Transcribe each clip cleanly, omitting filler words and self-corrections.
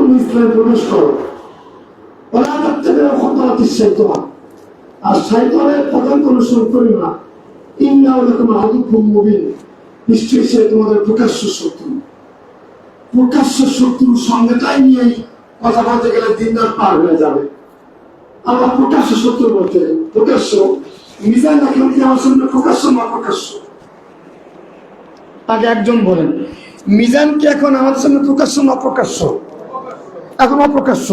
তুমি ইসলামে প্রবেশ করো। আর শয়তানের পদাঙ্ক অনুসরণ করিও না। ইন্নাহু লাকুম আদুউম মুবিন, নিশ্চয়ই সে তোমাদের প্রকাশ্য শত্রু। প্রকাশ্য শত্রুর সঙ্গেটাই নিয়ে কথা বলতে গেলে দিনদার পার হয়ে যাবে। আল্লাহ প্রকাশ্য শত্রু বলতে প্রকাশ্য মিজান এখন কি আমার সামনে প্রকাশ্য না প্রকাশ্য? আগে একজন বলেন, মিজান কি এখন আমাদের সামনে প্রকাশ্য না অপ্রকাশ্য? এখন অপ্রকাশ্য।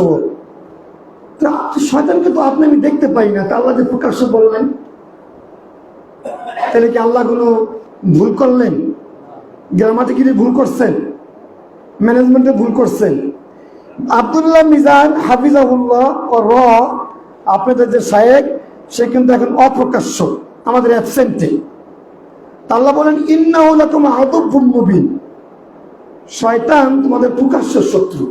শয়তানকে তো আপনি আমি দেখতে পাই না, তা আল্লাহ যে প্রকাশ্য বললেন, তাহলে কি আল্লাহ কোনো ভুল করলেন? গ্রামাটিক্যালি ভুল করছেন, ম্যানেজমেন্টে ভুল করছেন? আব্দুল্লাহ মিজান হাফিজাহুল্লাহ ও আপনাদের যে শায়েখ, সে কিন্তু এখন অপ্রকাশ্য, আমাদের অ্যাবসেন্টে। আল্লাহ বলেন ইন্নাহু লাকুম আদুউম মুবিন, শয়তান তোমাদের প্রকাশ্য শত্রু।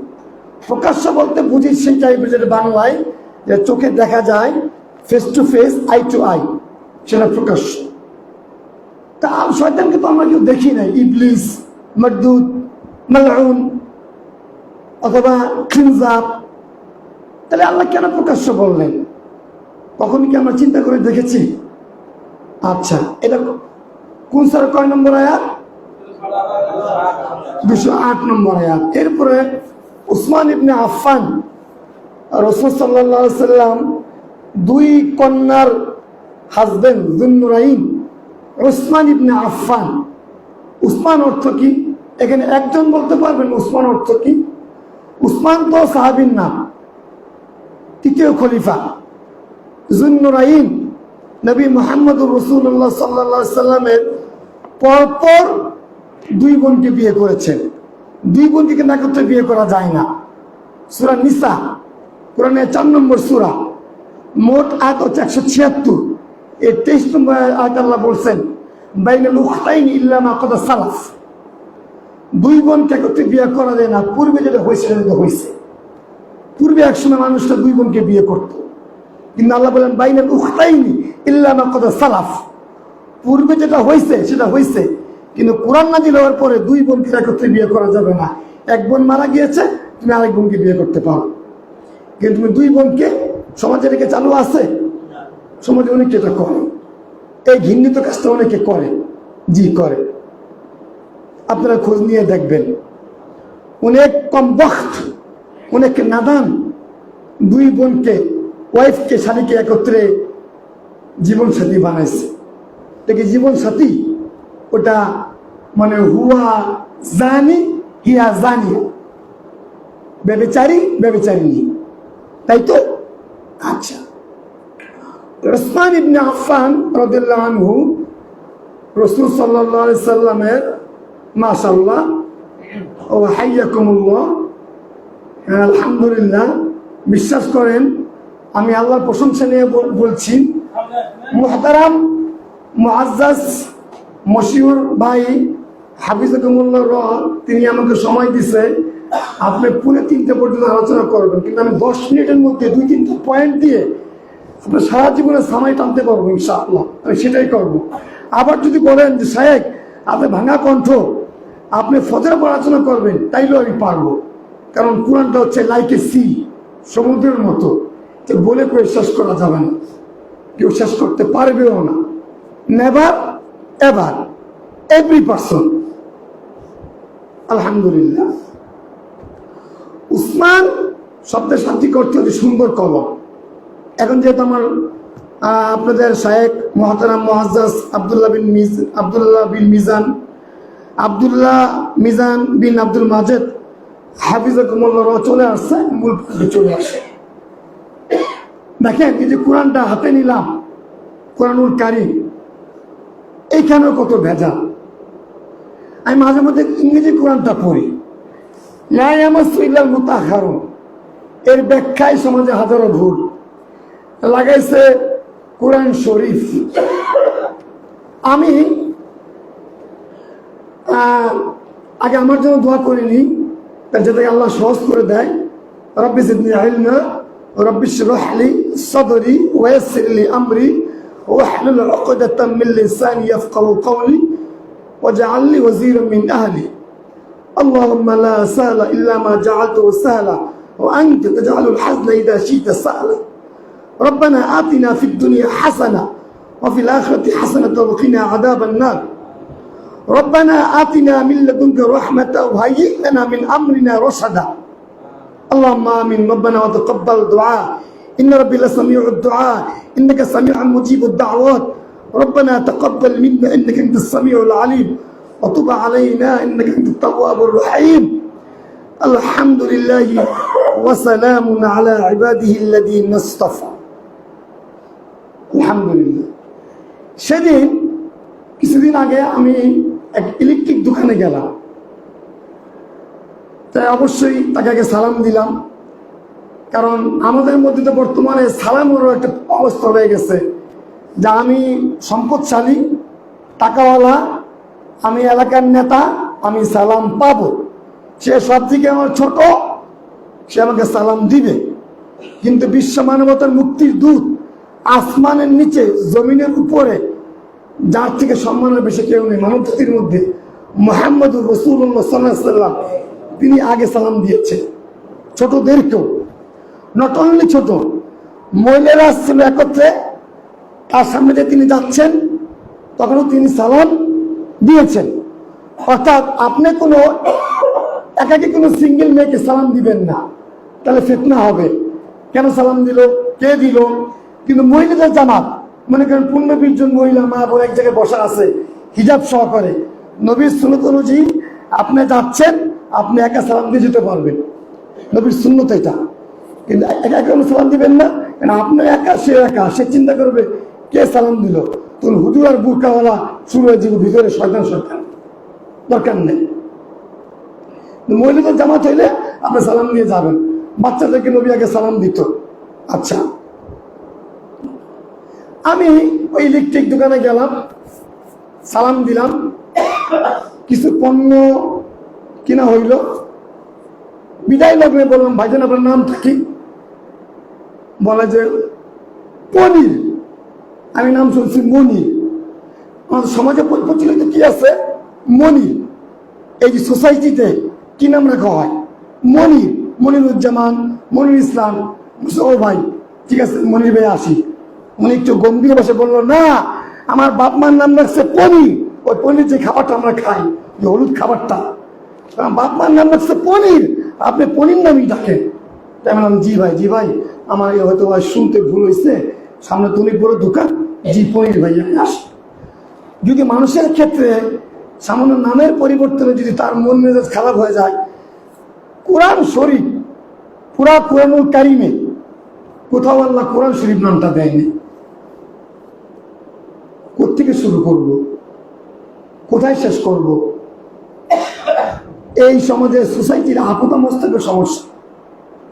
প্রকাশ্য বলতে বুঝি সেই টাইপের, যেটা বাংলায় যে চোখে দেখা যায়, face to face, eye to eye, সেটা প্রকাশ্য। তা শয়তানকে তো আমরা কেউ দেখি নাই, ইবলিস, মারদুদ, মালউন অথবা খিনজাব, তাহলে আল্লাহ কেন প্রকাশ্য বললেন? কখনই কি আমরা চিন্তা করে দেখেছি? আচ্ছা, এটা কোন সার কয় নম্বর আয়াত? 208 নম্বর আয়াত। এরপরে উসমান ইবনে আফফান, রাসূল সাল্লাল্লাহু আলাইহি সাল্লাম দুই কন্যার হাজবেন্ড যুন্নুরাইন, উসমান ইবনে আফফান। উসমান অর্থ কি? এখানে একজন বলতে পারবেন উসমান অর্থ কি? উসমান তো সাহাবীর নাম, তৃতীয় খলিফা। যুন্নুরাইন নবী মুহাম্মদুর রাসূলুল্লাহ সাল্লাল্লাহু আলাইহি সাল্লামের পরপর দুই বোনকে বিয়ে করেছেন। দুই বোনকে কিন্তু একত্রে বিয়ে করা যায় না। সূরা নিসা, কোরআনের 4 নম্বর সূরা, মোট আয়াত হচ্ছে 176। এর 23 নম্বর আয়াত আল্লাহ বলছেন বাইনাল উখতাইনি ইল্লা মা ক্বাদ সালাফ, দুই বোনকে একত্রে বিয়ে করা যায় না, পূর্বে যেটা হয়েছে সেটা হয়েছে। পূর্বে একসময় মানুষটা দুই বোনকে বিয়ে করত, কিন্তু আল্লাহ বলেন বাইনাল উখতাইনি ইল্লা মা ক্বাদ সালাফ, পূর্বে যেটা হয়েছে সেটা হয়েছে, কিন্তু কোরআন নাযিল হওয়ার পরে দুই বোনকে একত্রে বিয়ে করা যাবে না। এক বোন মারা গিয়েছে, তুমি আরেক বোনকে বিয়ে করতে পারো, কিন্তু তুমি দুই বোনকে, সমাজে রেখে চালু আছে? সমাজে অনেকে এটা করে, এই ঘৃণিত কাজটা অনেকে করে, জি করে। আপনারা খোঁজ নিয়ে দেখবেন, অনেক কম বখত, অনেক নাদান দুই বোনকে, ওয়াইফকে, শালীকে একত্রে জীবন সাথী বানাইছে। দেখি জীবন সাথী, ওটা মানে হুয়া জানি হিয়া জানি, ব্যভিচারী ব্যভিচারিণী, তাই তো? আচ্ছা, উসমান ইবনে আফফান রাদিয়াল্লাহু আনহু রাসূল সাল্লাল্লাহু আলাইহি সাল্লামের, মাশাআল্লাহ ও হাইয়াকুমুল্লাহ, আলহামদুলিল্লাহ, বিশ্বাস করেন আমি আল্লাহর প্রশংসা নিয়ে বলছি, মুহতারাম মুআজ্জাজ মশিউর ভাই হাফিজাকুমুল্লাহ তিনি আমাকে সময় দিছে, আপনি পুনে 3টে পর্যন্ত আলোচনা করবেন, কিন্তু আমি 10 মিনিটের মধ্যে 2-3টা পয়েন্ট দিয়ে আপনার সারা জীবনে সামাই টানতে পারবো ইনশাআল্লাহ, আমি সেটাই করব। আবার যদি বলেন যে শায়েখ আপনি ভাঙা কণ্ঠ, আপনি ফজর আলোচনা করবেন, তাইলেও আমি পারবো, কারণ কোরআনটা হচ্ছে লাইক এ সি, সমুদ্রের মতো, যে বলে করে শেষ করা যাবে না, কেউ শেষ করতে পারবেও না। Never ever, every person. আলহামদুলিল্লাহ, উসমান শব্দের শাব্দিক অর্থ হচ্ছে সুন্দর কলম। এখন যেহেতু আমার আপনাদের শায়েখ মুহতারাম মুআজ্জাজ আব্দুল্লাহ মিজান বিন আব্দুল মাজেদ হাফিজাকুমুল্লাহ চলে আসছে, মূল চলে আসে। দেখেন এই যে কোরআনটা হাতে নিলাম, কোরআনুল কারীম, এইখানেও কত ভেজাল। আমি মাঝে মধ্যে ইংরেজি কোরআনটা পড়ি, লা ইয়ামাসসু ইল্লাল মুতাহহারুন, এর ব্যাখ্যায় সমাজে হাজারো ভুল লাগাইছে কোরআন শরীফ। আমি আগে আমার জন্য দোয়া করিনি, যাতে আল্লাহ সহজ করে দেয়। রব্বি জিদনি ইলমা, রব্বি ইশরাহ লি সাদরি ওয়া ইয়াসসির লি আমরি ওয়াহলুল উকদাতাম মিন লিসানি ইয়াফকাহু কওলি ওয়াজআল লি ওয়াজিরাম মিন আহলি اللهم لا سهل إلا ما جعلته سهلا وأنت تجعل الحزن إذا شئت سهلا ربنا آتنا في الدنيا حسنة وفي الآخرة حسنة وقنا عذاب النار ربنا آتنا من لدنك رحمة وهيئ لنا من أمرنا رشدا اللهم آمين ربنا وتقبل الدعاء إن ربي لسميع الدعاء إنك سميع مجيب الدعوات ربنا تقبل منا إنك أنت السميع العليم وتب علينا إنك أنت التواب الرحيم الحمد لله وسلام على عباده الذين اصطفى الحمد لله সেদিন কিছুদিন আগে আমি এক ইলেকট্রিক দোকানে গেলাম, তাই অবশ্যই তাকে আগে সালাম দিলাম, কারণ আমাদের মধ্যে তো বর্তমানে সালামেরও একটা অবস্থা হয়ে গেছে যে আমি সম্পদশালী, টাকাওয়ালা, আমি এলাকার নেতা, আমি সালাম পাবো, সে সব থেকে আমার ছোট, সে আমাকে সালাম দিবে। কিন্তু বিশ্ব মানবতার মুক্তির দূত, আসমানের নিচে জমিনের উপরে যার থেকে সম্মানের বেশি কেউ নেই মানব জাতির মধ্যে, মুহাম্মদুর রাসূলুল্লাহ সাল্লাল্লাহু আলাইহি ওয়াসাল্লাম, তিনি আগে সালাম দিয়েছে ছোটদেরকেও। নট অনলি ছোট, মহিলারা আসছিল একত্রে, তার সামনে দিয়ে তিনি যাচ্ছেন, তখনও তিনি সালাম দিয়েছেন। অর্থাৎ আপনি কোনো একাকি কোনো সিঙ্গেল মেয়েকে সালাম দিবেন না, তাহলে ফিতনা হবে। কেন সালাম দিল, কে দিল? কিন্তু মহিলাদের জামাত, মনে করেন 15-20 জন মহিলা মা বোন এক জায়গায় বসা আছে হিজাব সহকারে, নবীর সুন্নত অনুযায়ী আপনি যাচ্ছেন, আপনি একা সালাম দিয়ে যেতে পারবেন, নবীর সুন্নত এটা। কিন্তু একা একা সালাম দিবেন না, কারণ আপনি একা, সে চিন্তা করবে কে সালাম দিল, তখন হুজুর আর বুরকাওয়ালা শুরু হয়ে যাবে ভিতরে শয়তান, দরকার নেই। মহিলাদের জামাত হইলে আপনি সালাম দিয়ে যাবেন। বাচ্চাদেরকে নবী আগে সালাম দিত। আচ্ছা, আমি ওই ইলেকট্রিক দোকানে গেলাম, সালাম দিলাম, কিছু পণ্য কিনা হইল, বিদায় লগ্নে বললাম ভাইজান আপনার নামটা কি? বলে যে পনির। আমি নাম শুনছি মনির। আমাদের সমাজে প্রচলিত কি আছে? মনির। এই যে সোসাইটিতে কি নাম রাখা হয়? মনির, মনিরুজ্জামান, মনির ইসলাম। ও ভাই ঠিক আছে, মনির ভাই আসি। উনি একটু গম্ভীর ভাষায় বললো, না আমার বাপ মার নাম রাখছে পনির, ওই পনির যে খাবারটা আমরা খাই, যে হলুদ খাবারটা, বাপ মার নাম রাখছে পনির, আপনি পনির নামই ডাকেন। তাই বললাম জি ভাই আমার হয়তো শুনতে ভুল হয়েছে, সামনে তুমি বড় দোকান, জি পনির ভাই আমি আসি। যদি মানুষের ক্ষেত্রে সামান্য নামের পরিবর্তনে যদি তার মন মেজাজ খারাপ হয়ে যায়, কোরআন শরীফ, পুরা কোরআনুল কারিমে কোথাও আল্লাহ কোরআন শরীফ নামটা দেয়নি। কোত্থেকে শুরু করব, কোথায় শেষ করব? এই সমাজের সোসাইটির আপদা মস্তকের সমস্যা,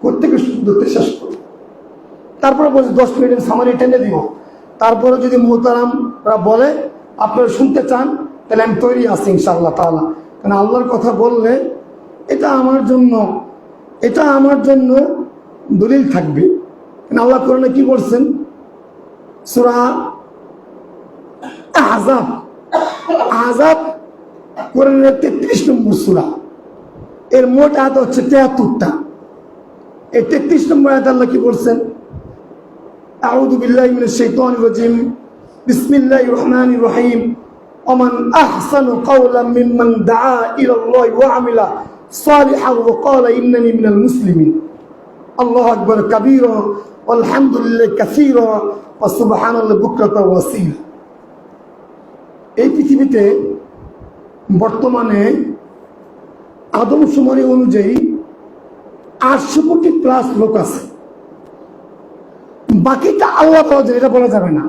কোত্থেকে ধরতে শেষ করব? তারপরে বলছি 10 মিনিটের সামারি টেনে দিব। তারপরে যদি মুহতারামরা বলে আপনারা শুনতে চান, তাহলে আমি তৈরি আছি ইনশাআল্লাহ তাআলা। কারণ আল্লাহর কথা বললে এটা আমার জন্য দলিল থাকবে। কারণ আল্লাহ কোরআনে কি বলছেন? সূরা আহজাব কোরআনের 33 নম্বর সূরা, এর মোট আয়াত হচ্ছে 73টা। এই 33 নম্বর আয়াতে আল্লাহ কি বলছেন? আউযু বিল্লাহি মিনাশ শাইতানির রাজিম, বিসমিল্লাহির রহমানির রহিম, ওমান আহসানু কাওলাম মিম্মান দাআ ইলাল্লাহি ওয়া আমিলা সালিহান ওয়া ক্বালা ইন্নানি মিনাল মুসলিমিন। আল্লাহু আকবার কাবীরা আলহামদুলিল্লাহি কাসীরা ওয়া সুবহানাল্লাহি বুকরাতান ওয়া আসীলা। এই পৃথিবীতে বর্তমানে আদমশুমারি অনুযায়ী 800 কোটি প্লাস লোক আছে। বাকিটা আল্লাহ জানে, এটা বলা যাবে না,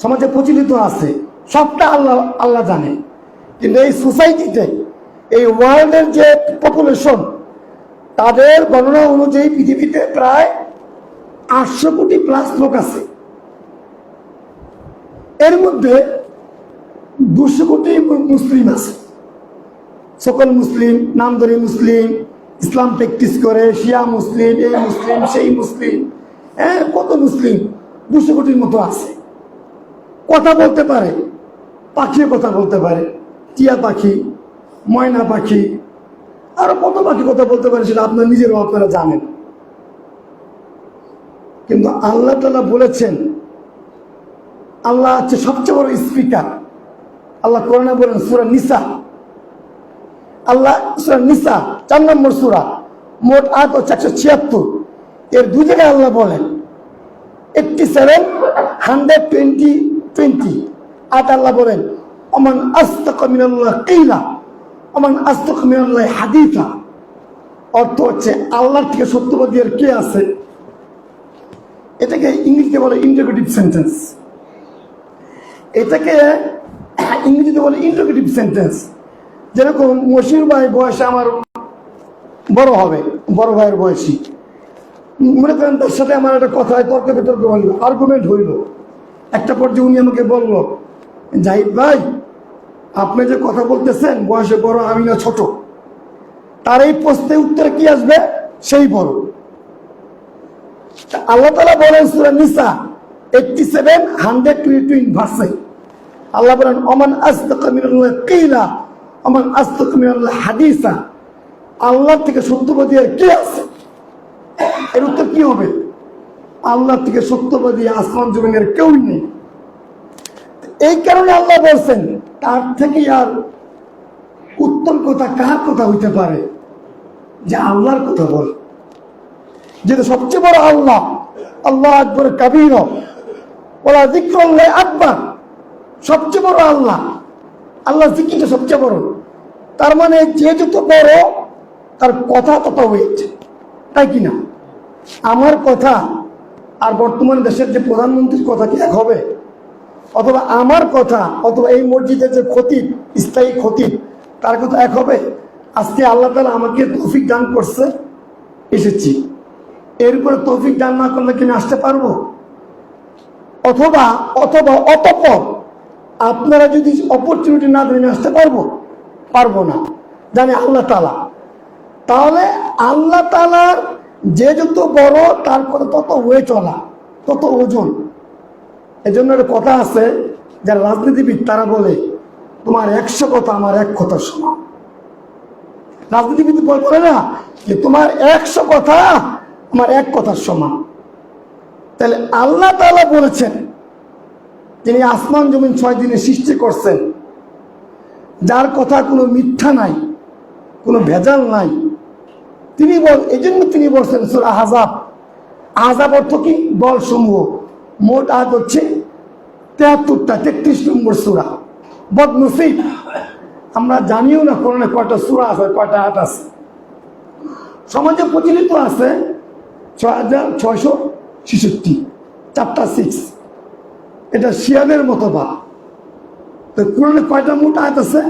সমাজে প্রচলিত আছে, সবটা আল্লাহ জানে। কিন্তু এই সোসাইটিতে, এই ওয়ার্ল্ডের যে পপুলেশন, তাদের গণনা অনুযায়ী পৃথিবীতে প্রায় 800 কোটি প্লাস লোক আছে। এর মধ্যে 200 কোটি মুসলিম আছে। সকল মুসলিম, নামধারী মুসলিম, ইসলাম প্র্যাকটিস করে, শিয়া মুসলিম, এই মুসলিম সেই মুসলিম, হ্যাঁ কত মুসলিম 200 কোটির মতো আছে। কথা বলতে পারে, পাখিও কথা বলতে পারে, টিয়া পাখি, ময়না পাখি, আরো কত বাকি কথা বলতে পারি, সেটা আপনার নিজেরও আপনারা জানেন। কিন্তু আল্লাহ তাআলা বলেছেন, আল্লাহ হচ্ছে সবচেয়ে বড় স্পিকার। আল্লাহ কোরআনে বলেন সূরা নিসা, আল্লাহ সূরা নিসা 4 নম্বর সূরা, মোট আয়াত হচ্ছে 176। এর দুই জায়গায় আল্লাহ বলেন 87, 120, 20 আয়াত আল্লাহ বলেন ওমান আসতাকা মিনাল্লাহি কিলা ওমান আসতাকা মিনাল্লাহি হাদিসা। অর্থ হচ্ছে আল্লাহর থেকে সত্যবাদী আর কে আছে। এটাকে ইংরেজিতে বলে ইন্টারোগেটিভ সেন্টেন্স। এটাকে ইংরেজিতে বলে ইন্টারোগেটিভ সেন্টেন্স। যেরকম মশির ভাই বয়সে আমার বড় হবে, বড় ভাইয়ের বয়সী, মনে করেন তার সাথে আমার একটা কথা তর্ক বিতর্ক হইল, আর্গুমেন্ট হইল। একটা পর্যায়ে উনি আমাকে বলল, জাহিদ ভাই আপনি যে কথা বলতেছেন বয়সে বড় আমি না ছোট, তার এই প্রশ্নের উত্তরে কি আসবে, সেই বড়। আল্লাহ তাআলা বলেন সূরা নিসা 87, 120 ভার্সে আল্লাহ বলেন ওমান আসতাকা মিনাল্লাহি কিলা ওমান আসতাকা মিনাল্লাহি হাদিসা। আল্লাহ থেকে সত্যবাদী আর কে আছে। এর উত্তর কি হবে, আল্লাহ থেকে সত্যবাদী আসমান জমিনের কেউই নেই। এই কারণে আল্লাহ বলছেন তার থেকে আর উত্তম কথা কার কথা হইতে পারে, যে আল্লাহর কথা বল, যেটা সবচেয়ে বড় আল্লাহ। আল্লাহ আকবার কাবীর ওয়ালা যিকরুল্লাহি আকবার, সবচেয়ে বড় আল্লাহ। আল্লাহ জিকিরটা সবচেয়ে বড়। তার মানে যে যত বড় তার কথা তত ওয়েট, তাই কিনা? আমার কথা আর বর্তমান দেশের যে প্রধানমন্ত্রীর কথা কি এক হবে? অথবা আমার কথা অথবা এই মসজিদের যে খতিব, স্থায়ী খতিব, তার কথা এক হবে? আজকে আল্লাহ তাআলা আমাকে তৌফিক দান করছে, এসেছি। এরপরে তৌফিক দান না করলে কি আমি আসতে পারবো? অথবা অথবা অতঃপর আপনারা যদি অপরচুনিটি না দেন আসতে পারবো? পারবো না, জানি আল্লাহ তাআলা। তাহলে আল্লাহ তাআলার যে যত বড় তার কথা তত ওয়েট চলা, তত ওজন। এজন্য একটা কথা আছে, যারা রাজনীতিবিদ তারা বলে তোমার 100 কথা আমার 1 কথার সমান। রাজনীতিবিদ বলে না যে তোমার 100 কথা আমার 1 কথার সমান। তাহলে আল্লাহ তাআলা বলেছেন, যিনি আসমান জমিন 6 দিনে সৃষ্টি করছেন, যার কথা কোনো মিথ্যা নাই, কোনো ভেজাল নাই, তিনি এই জন্য তিনি বলছেন সূরা আহজাব। আহজাব অর্থ কি? দল সমূহ। মোট আয়াত হচ্ছে 73টা, 33 নম্বর সূরা। বদনসিব, আমরা জানিও না কোরআনে কয়টা সূরা আছে, কয়টা আয়াত আছে। সমাজে প্রচলিত আছে 6666, 4টা 6। এটা শিয়াদের মতবাদ। তো কোরআনে কয়টা মোট আয়াত আছে?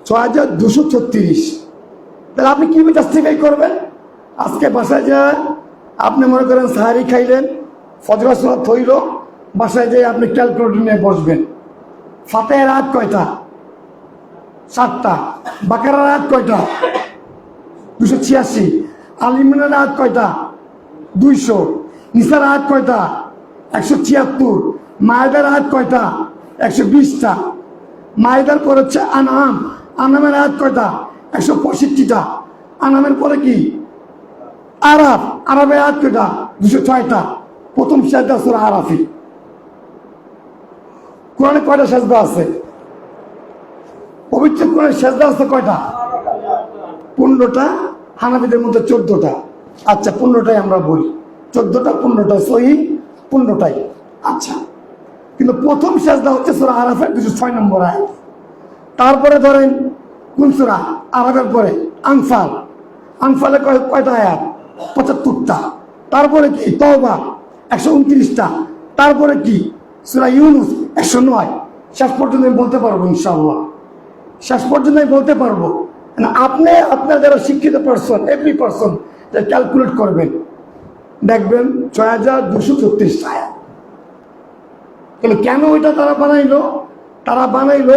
6236। তাহলে আপনি কি জাস্টিফাই করবেন? আজকে বাসায় যায় আপনি মনে করেন সাহারি খাইলেন, ফজর সালাত হইল, বাসায় যেয়ে আপনি ক্যালকুলেটর নিয়ে বসবেন। ফাতিহার আয়াত কয়টা? 7টা। বাকারার আয়াত কয়টা? 286। আল ইমরানের আয়াত কয়টা? 200। নিসার আয়াত কয়টা? 176। মায়েদার আয়াত কয়টা? 120টা। মায়েদার পর হচ্ছে আনাম। আনামের আয়াত কয়টা? 165টা। আনামের পরে কি? আরাফ। আরাফের আয়াত কয়টা? 206টা। প্রথম সেজদা সূরা আরাফি। কোরআনে কয়টা সেজদা আছে? পবিত্র কোরআনে সেজদা আছে কয়টা? 15টা। হানাফিদের মধ্যে 14টা। আচ্ছা 15টাই আমরা বলি, 14টা 15টা সহিহ 15টাই। আচ্ছা, কিন্তু প্রথম সেজদা হচ্ছে সূরা আরাফের 206 নম্বর আয়াত। তারপরে ধরেন কোন সূরা? আরাফের পরে আনফাল। আনফালে কয়টা আয়াত? 75টা। তারপরে কি? তওবা 129টা। তারপরে কি? সূরা ইউনূস 109। শেষ পর্যন্ত আমি বলতে পারবো ইনশাআল্লাহ, শেষ পর্যন্ত আমি বলতে পারবো। আপনি আপনার যারা শিক্ষিত পারসন, এভরি পারসন ক্যালকুলেট করবেন, দেখবেন 6236 আয়াত। তাহলে কেন ওইটা তারা বানাইলো? তারা বানাইলো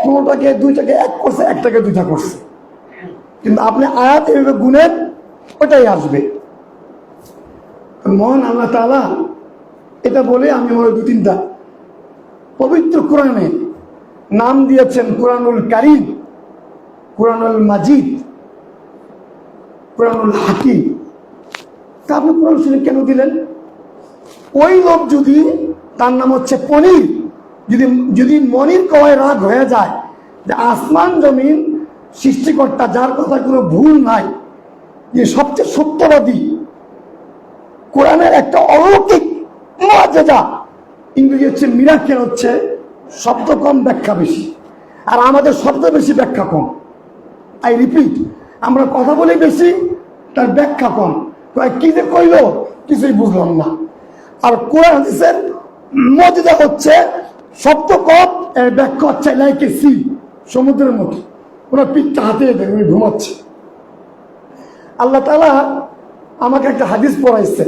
কোনোটাকে 2টাকে 1 করছে, একটাকে 2টা করছে। কিন্তু আপনি আয়াত এভাবে গুনেন, ওটাই আসবে। মহান আল্লাহ তাআলা এটা বলে আমি আমার 2-3টা পবিত্র কোরআনে নাম দিয়েছেন কোরআনুল কারীম। কুরআনুল মাজিদ, কুরআনুল হাকিম। তা আপনি কোরআন শরীফ কেন দিলেন? ওই লোক যদি, তার নাম হচ্ছে পনির, যদি মনির কওয়ায় রাগ হয়ে যায় যে আসমান জমিন সৃষ্টিকর্তা, যার কথা কোনো ভুল নাই, যে সবচেয়ে সত্যবাদী, কোরআনের একটা অলৌকিক মুআজিজা, ইংরেজি হচ্ছে মিরাকেল, হচ্ছে শব্দ কম ব্যাখ্যা বেশি, আর আমাদের শব্দ বেশি ব্যাখ্যা কম। আই রিপিট, আমরা কথা বলি বেশি, তার ব্যাখ্যা কম। কি যে কইল কিছুই বুঝলাম না। আর কোরআন হাদিসের মুআজিজা হচ্ছে শব্দ কম, এর ব্যাখ্যা হচ্ছে লাইক এ সি, সমুদ্রের মতো। ওরা পিঠটা হাতে উনি ঘুমাচ্ছে। আল্লাহ তাআলা আমাকে একটা হাদিস পড়াইছে।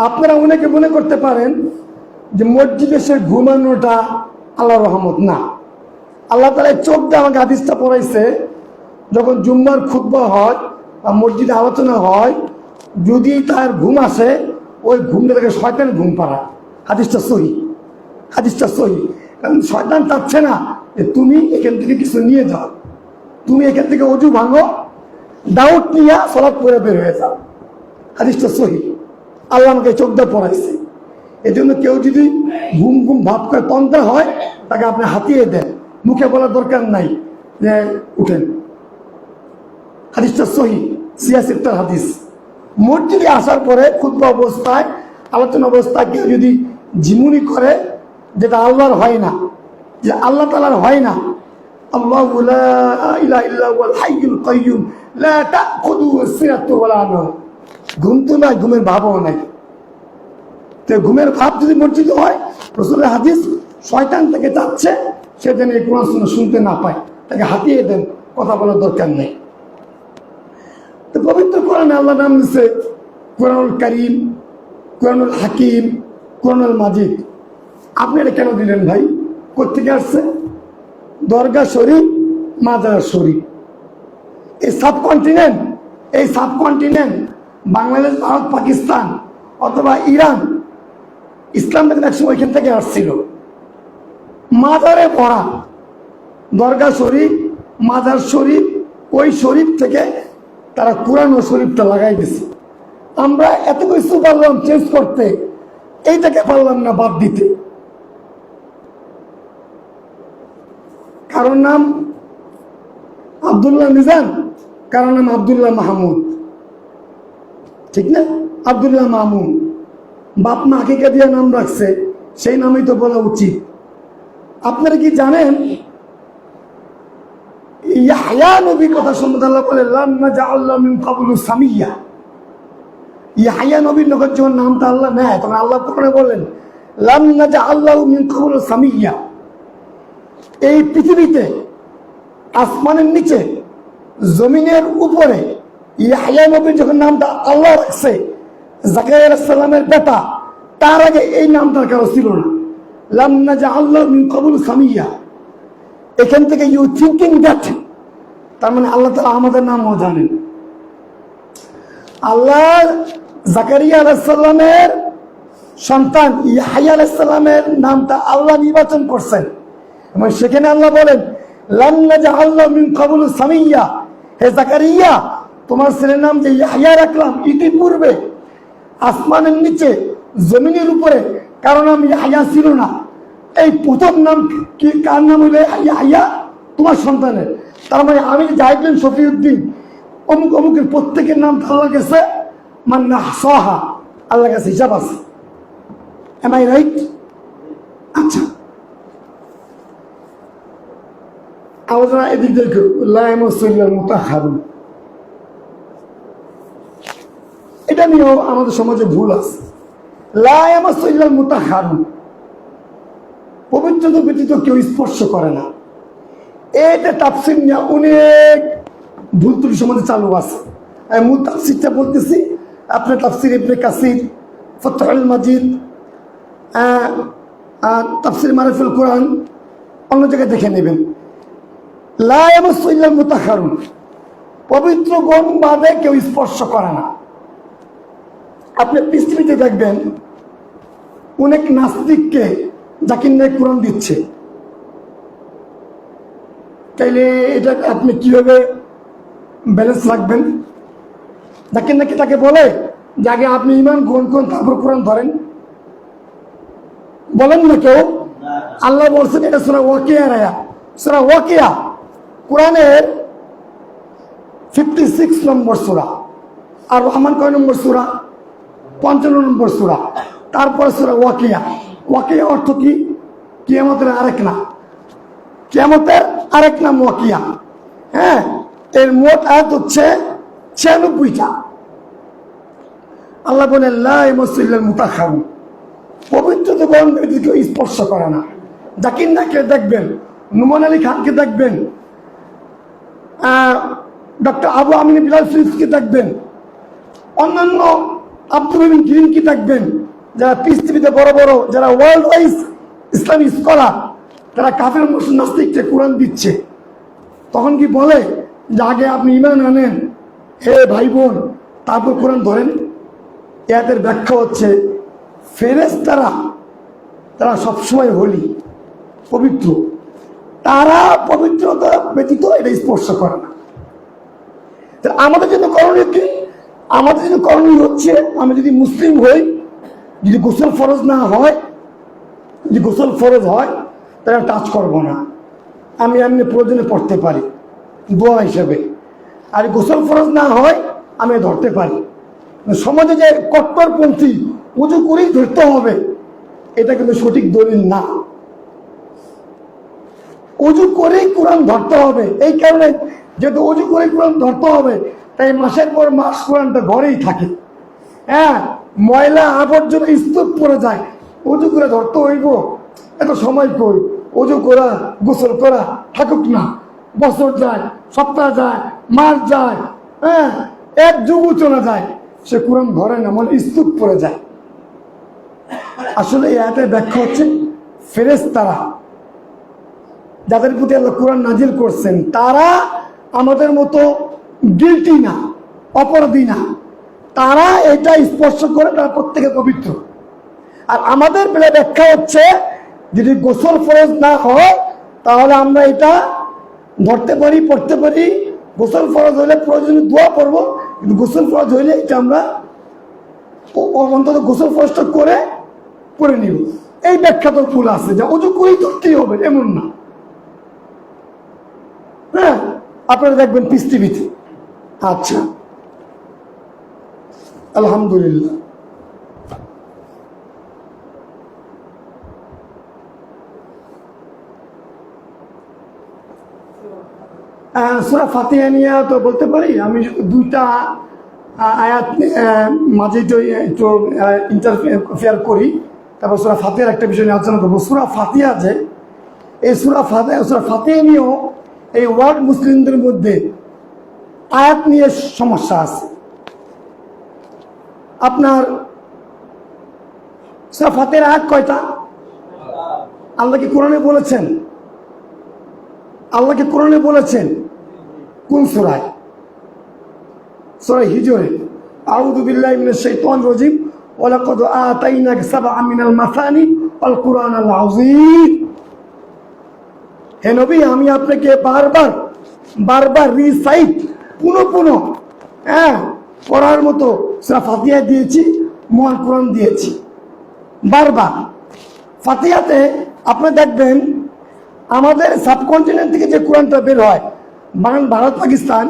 আপনারা অনেকে মনে করতে পারেন যে মসজিদে সে ঘুমানোটা আল্লাহর রহমত। না, আল্লাহ তাআলা চোখ দিয়ে আমাকে হাদিসটা পড়াইছে। যখন জুম্মার খুতবা হয় বা মসজিদে আলোচনা হয়, যদি তার ঘুম আসে, ওই ঘুমটা থেকে শয়তান ঘুম পাড়ায়। হাদিসটা সহি, হাদিসটা সহি। কারণ শয়তান চাচ্ছে না যে তুমি এখান থেকে কিছু নিয়ে যাও, তুমি এখান থেকে অজু ভাঙো, ডাউট নিয়ে সালাত পড়ে বের হয়ে যাও। হাদিসটা সহি, আল্লাহ আমাকে চোখ দিয়ে পড়াইছে। এই জন্য কেউ যদি ঘুম ঘুম ভাব করে তন্দ্রা হয়, তাকে আপনি হাতিয়ে দেন, মুখে বলার দরকার নাই যে উঠেন। হাদিসটা সহি, সিয়াসিত্তার হাদিস। মসজিদে আসার পরে খুতবা অবস্থায়, আলোচনা অবস্থায় কেউ যদি ঝিমুনি করে, যেটা আল্লাহর হয় না, যে আল্লাহ তাআলার হয় না, আল্লাহু লা ইলাহা ইল্লা হুয়াল হাইয়ুল কাইয়্যুম লা তাখুযুহু সিনাতুন ওয়া লা নাওম, ঘুম তো নাই, ঘুমের ভাবও নাই। তো ঘুমের ভাব যদি মসজিদে হয়, রাসূলের হাদিস, শয়তান থেকে চাচ্ছে সে যেন এই কোরআন সুন্নাহ শুনতে না পায়, তাকে হাতিয়ে দেন, কথা বলার দরকার নেই। তো পবিত্র কোরআনে আল্লাহ নাম দিচ্ছে কোরআনুল কারীম, কোরআনুল হাকিম, কোরআনুল মাজিদ। আপনি এটা কেন দিলেন ভাই? কোত্থেকে আসছে? দরগা শরীফ, মাজার শরীফ, এই সাবকন্টিনেন্ট বাংলাদেশ, ভারত, পাকিস্তান অথবা ইরান, ইসলাম একসময় ওইখান থেকে আসছিল। মাজারে ভরা দরগা শরীফ, মাজার শরীফ, ওই শরীফ থেকে তারা কোরআন ও শরীফটা লাগাই দিছে। আমরা এত কিছু পারলাম চেঞ্জ করতে, এইটাকে পারলাম না বাদ দিতে। কারোর নাম আব্দুল্লাহ মিজান, কারোর নাম আব্দুল্লাহ মাহমুদ, ঠিক না? আব্দুল্লাহ মামুন, বাপ মা হাকিকা দিয়ে নাম রাখছে, সেই নামই তো বলা উচিত। আপনারা কি জানেন ইয়াহইয়া নবীর কথা সম্বন্ধে আল্লাহ বলে লাম নাজআল্লাহু মিন ক্বাবলু সামিয়্যা। ইয়াহইয়া নবীর যখন নামটা আল্লাহ নেয়, তখন আল্লাহ কোরআনে বলেন লাম নাজআল্লাহু মিন ক্বাবলু সামিয়্যা। এই পৃথিবীতে, আসমানের নিচে, জমিনের উপরে ইয়াহইয়া নবীর যখন নামটা আল্লাহ রাখছে, যাকারিয়া আলাইহিস সালামের বেটা, তার আগে এই নামটার কারো ছিল না। লাম নাজআল্লাহু মিন ক্বাবলু সামিয়্যা। এখান থেকে ইউ থিঙ্কিং দ্যাট, তার মানে আল্লাহ তাআলা আমাদের নামও জানেন। আল্লাহ যাকারিয়া আলাইহিস সালামের সন্তান ইয়াহইয়া আলাইহিস সালামের নামটা আল্লাহ নির্বাচন করছেন, এবং সেখানে আল্লাহ বলেন লাম নাজআল্লাহু মিন ক্বাবলু সামিয়্যা। হে যাকারিয়া, তোমার ছেলের নাম যে ইয়াহইয়া রাখলাম, ইতিপূর্বে আসমানের নিচে, জমিনের উপরে কারো নাম ইয়াহইয়া ছিল না। এই প্রথম নাম কি, কার নাম হইলে ইয়াহইয়া? তোমার সন্তানের। তার মানে আমি জাহিদ বিন শফিউদ্দিন, অমুক অমুকের প্রত্যেকের নাম আল্লাহ গেছে, মান্না সহা, আল্লাহ কাছে হিসাব আছে। Am I right? আচ্ছা, আলোচনা এদিক দেখো। মুতাখারুন, এটা নিয়েও আমাদের সমাজে ভুল আছে। মুতাখারুন, পবিত্র ব্যতীত কেউ স্পর্শ করে না। এটা তাফসীর নিয়ে অনেক ভুল ত্রুটি সমাজে চালু আছে। আমি মূল তাফসীরটা বলতেছি, আপনার তাফসীর ইবনে কাসির, ফাতহুল মাজিদ, তাফসীর মারিফুল কোরআন, অন্য জায়গায় দেখে নেবেন। লা ইয়ামাসসু ইল্লাল মুতাহহারুন, পবিত্র গণ বাদে কেউ স্পর্শ করে না। আপনি পৃথিবীতে দেখবেন অনেক নাস্তিককে জাকির নায়েক কোরআন দিচ্ছে, তাইলে এটা আপনি কিভাবে ব্যালেন্স রাখবেন? দেখেন নাকি তাকে বলে যে আগে আপনি ইমান গ্রহণ করুন তারপর কোরআন ধরেন? বলেন না কেউ? আল্লাহ বলছেন, এটা সূরা ওয়াকিয়ার আয়াত, সূরা ওয়াকিয়া কোরআনের 56 নম্বর সূরা, আর রহমান কয় নম্বর সূরা? 55 নম্বর সূরা। তারপরে সূরা ওয়াকিয়া। ওয়াকিয়া অর্থ কি? কিয়ামতের আরেক নাম, কিয়ামতের আরেক নাম ওয়াকিয়া। হ্যাঁ, এর মোট আয়াত হচ্ছে 96টা। আল্লাহ বলেন লা ইয়ামাসসুল মুতাখারুন, পবিত্র জীবন ব্যতীত স্পর্শ করে না। জাকির নাইককে দেখবেন, নোমান আলী খানকে দেখবেন, ডক্টর আবু আমিন বিলাল ফিলিপসকে দেখবেন, অন্যান্য আব্দুল রহিম গ্রিনকে দেখবেন, যারা পৃথিবীতে বড় বড়, যারা ওয়ার্ল্ড ওয়াইজ ইসলামিক স্কলার, তারা কাফের মুসলিম নাস্তিককে কোরআন দিচ্ছে। তখন কি বলে যে আগে আপনি ইমান আনেন হে ভাই বোন, তারপর কোরআন ধরেন? এদের ব্যাখ্যা হচ্ছে ফেরেশতারা তারা সবসময় হোলি, পবিত্র, তারা পবিত্রতা ব্যতীত এটা স্পর্শ করে না। আমাদের জন্য করণীয় কি? আমাদের জন্য করণীয় হচ্ছে, আমি যদি মুসলিম হই, যদি গোসল ফরজ না হয়, যদি গোসল ফরজ হয় তাহলে টাচ করবো না, আমি এমনি প্রয়োজনে পড়তে পারি দোয়া হিসেবে। আর গোসল ফরজ না হয় আমি ধরতে পারি। সমাজে যে কট্টরপন্থী উজু করেই ধরতে হবে, এটা কিন্তু সঠিক দলিল না। উজু করেই কোরআন ধরতে হবে। এই কারণে যেহেতু উজু করে কোরআন ধরতে হবে, তাই মাসের পর মাস কোরআনটা ঘরেই থাকে। হ্যাঁ, ময়লা আবর্জনা স্তূপ পড়ে যায়, উজু করে ধরতে হইব, এত সময় কই? উজু করা, গোসল করা থাকুক না, বছর যায়, সপ্তাহ যায়, মাস যায়, হ্যাঁ, এক যুগ চলে যায়, সে কোরআন ধরে না, মানে স্তূপ পড়ে যায়। আসলে এটার ব্যাখ্যা হচ্ছে ফেরেশতারা যাদের প্রতি আল্লাহ কোরআন নাজিল করছেন, তারা আমাদের মতো গিল্টি না, অপরাধী না, তারা এটা স্পর্শ করে, তারা প্রত্যেকে পবিত্র। আর আমাদের বেলা ব্যাখ্যা হচ্ছে যদি গোসল ফরজ না হয় তাহলে আমরা এটা ধরতে পারি, পড়তে পারি। গোসল ফরজ হইলে প্রয়োজনে দোয়া পড়বো, কিন্তু গোসল ফরজ হইলে এটা আমরা অন্তত গোসল ফরজটা করে পড়ে নিব। এই ব্যাখ্যা তো ভুল আছে যে উজু করেই ধরতেই হবে, এমন না। হ্যাঁ, আপনারা দেখবেন পিস টিভিতে। আচ্ছা, আলহামদুলিল্লাহ। সূরা ফাতিহা নিয়ে তো বলতে পারি। আমি দুইটা আয়াত মাঝে একটু ইন্টারফেয়ার করি, তারপর সূরা ফাতিহার একটা বিষয় নিয়ে আলোচনা করবো। সূরা ফাতিহা যে, এই সূরা ফাতিহা নিয়েও এই ওয়ার্ড মুসলিমদের মধ্যে আয়াত নিয়ে সমস্যা আছে। আপনার সূরা ফাতিহার আয়াত কয়টা? আল্লাহ কি কোরআনে বলেছেন? আল্লাহকে কোরআনে বলেছেন কোন সূরায়? সূরা হিজরে, আউযু বিল্লাহি মিনাশ শাইতানির রাজিম, ওয়া লাকাদ আতাইনাকা সাবআন মিনাল মাসানি ওয়াল কুরআনাল আযীম। হে নবী, আমি আপনাকে বারবার বারবার রিসাইট, পুনঃ হ্যাঁ পড়ার মতো সূরা ফাতিহা দিয়েছি, মহান কোরআন দিয়েছি বারবার। ফাতিহাতে আপনি দেখবেন আমাদের সাবকন্টিনেন্ট থেকে যে কোরআনটা বের হয়, ভারত পাকিস্তান,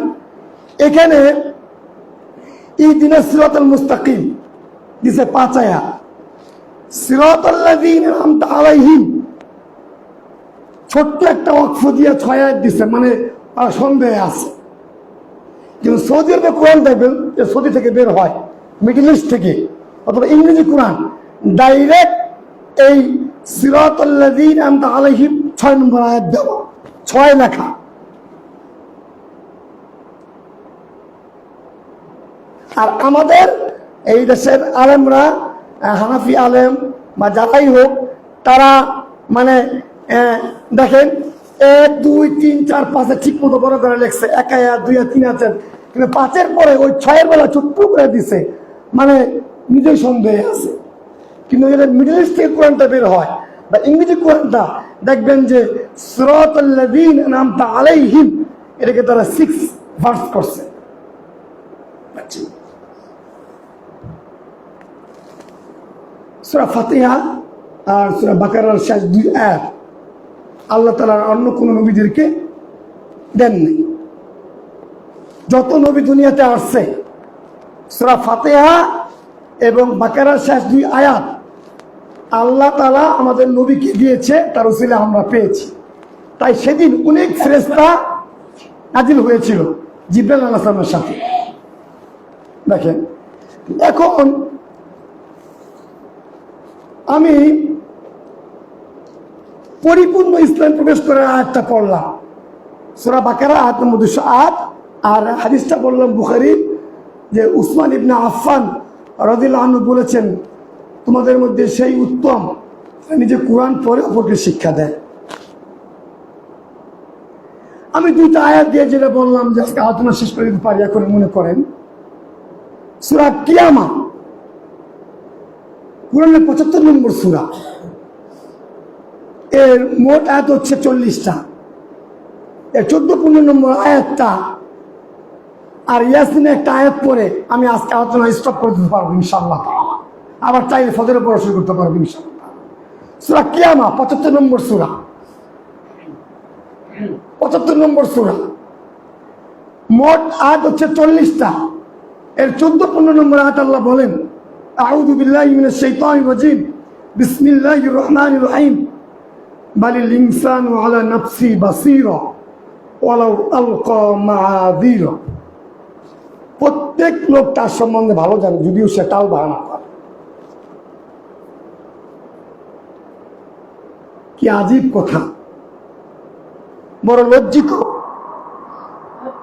এখানে ইহদিনাস সিরাতাল মুস্তাকিম দিছে 5 আয়াত, সিরাতাল্লাযীনা আন'আমতা আলাইহিম ছোট্ট একটা ওয়াকফ দিয়ে 6 আয়াত দিছে, মানে সন্দেহে আছে। কিন্তু সৌদি আরবে কোরআন দেখবেন যে সৌদি থেকে বের হয়, মিডল ইস্ট থেকে, অথবা ইংরেজি কোরআন ডাইরেক্ট এই সিরাতাল্লাযীনা আন'আমতা আলাইহিম 6 নম্বর আয়াত দেওয়া, 6 লেখা। আর আমাদের এই দেশের আলেমরা, হানাফি আলেম বা যারাই হোক, তারা মানে দেখেন 1, 2, 3, 4, 5 ঠিক মতো বড় করে লেখছে, 1 আয়াত 2 আয়াত 3 আয়াত, কিন্তু 5-এর পরে ওই 6-এর বেলা ছোট্ট করে দিছে, মানে নিজেই সন্দেহে আছে। কিন্তু এটা মিডল ইস্ট থেকে কোরআনটা বের হয় বা ইংরেজি কোরআনটা দেখবেন যে সিরাতাল্লাযীনা আনআমতা আলাইহিম এটাকে তারা 6 ভার্স করছে। সূরা ফাতিহা আর সূরা বাকারার শেষ 2 আয়াত আল্লাহ তাআলা অন্য কোন নবীদেরকে দেননি। যত নবী দুনিয়াতে আসছে সূরা ফাতিহা এবং বাকারার শেষ 2 আয়াত আল্লাহ তাআলা আমাদের নবীকে দিয়েছে, তার উসিলা আমরা পেয়েছি। তাই সেদিন অনেক ফেরেশতা নাজিল হয়েছিল জিবরাইল আলাইহিস সালামের সাথে। দেখেন, এখন আমি পরিপূর্ণ ইসলাম প্রবেশ করার আয়াতটা পড়লাম, সূরা বাকারা আয়াত নম্বর 208, আর হাদিসটা বললাম বুখারী, যে উসমান ইবনে আফফান রাদিয়াল্লাহু আনহু বলেছেন, তোমাদের মধ্যে সেই উত্তম নিজে কোরআন পড়ে অপরকে শিক্ষা দেয়। আমি 2টা আয়াত দিয়ে যেটা বললাম যে আজকে আলোচনা শেষ করে দিতে পারি, এখন মনে করেন সূরা কিয়ামা কোরআনের 75 নম্বর সূরা, এর মোট আয়াত হচ্ছে 40টা, এর 14-15 নম্বর আয়াতটা আর ইয়াসিনে একটা আয়াত পরে আমি আজকে আলোচনা স্টপ করে দিতে পারবো ইনশাআল্লাহ। আবার চাইলে ফজরের পড়া শুরু করতে পারবো ইনশাআল্লাহ। সূরা কিয়ামা 75 নম্বর সূরা, 75 নম্বর সূরা, মোট আয়াত হচ্ছে 40টা, এর 14-15 নম্বর আয়াত আল্লাহ বলেন, আউযু বিল্লাহি মিনাশ শাইতানির রাজীম, বিসমিল্লাহির রহমানির রহিম, বালিল ইনসানু আলা নাফসি বাসীরা ওয়ালাউ আলকা মাআযীরা। প্রত্যেক লোক তার সম্বন্ধে ভালো জানে, যদিও সেটাও বাহানা করে। কি আজীব কথা, বড় লজ্জিত,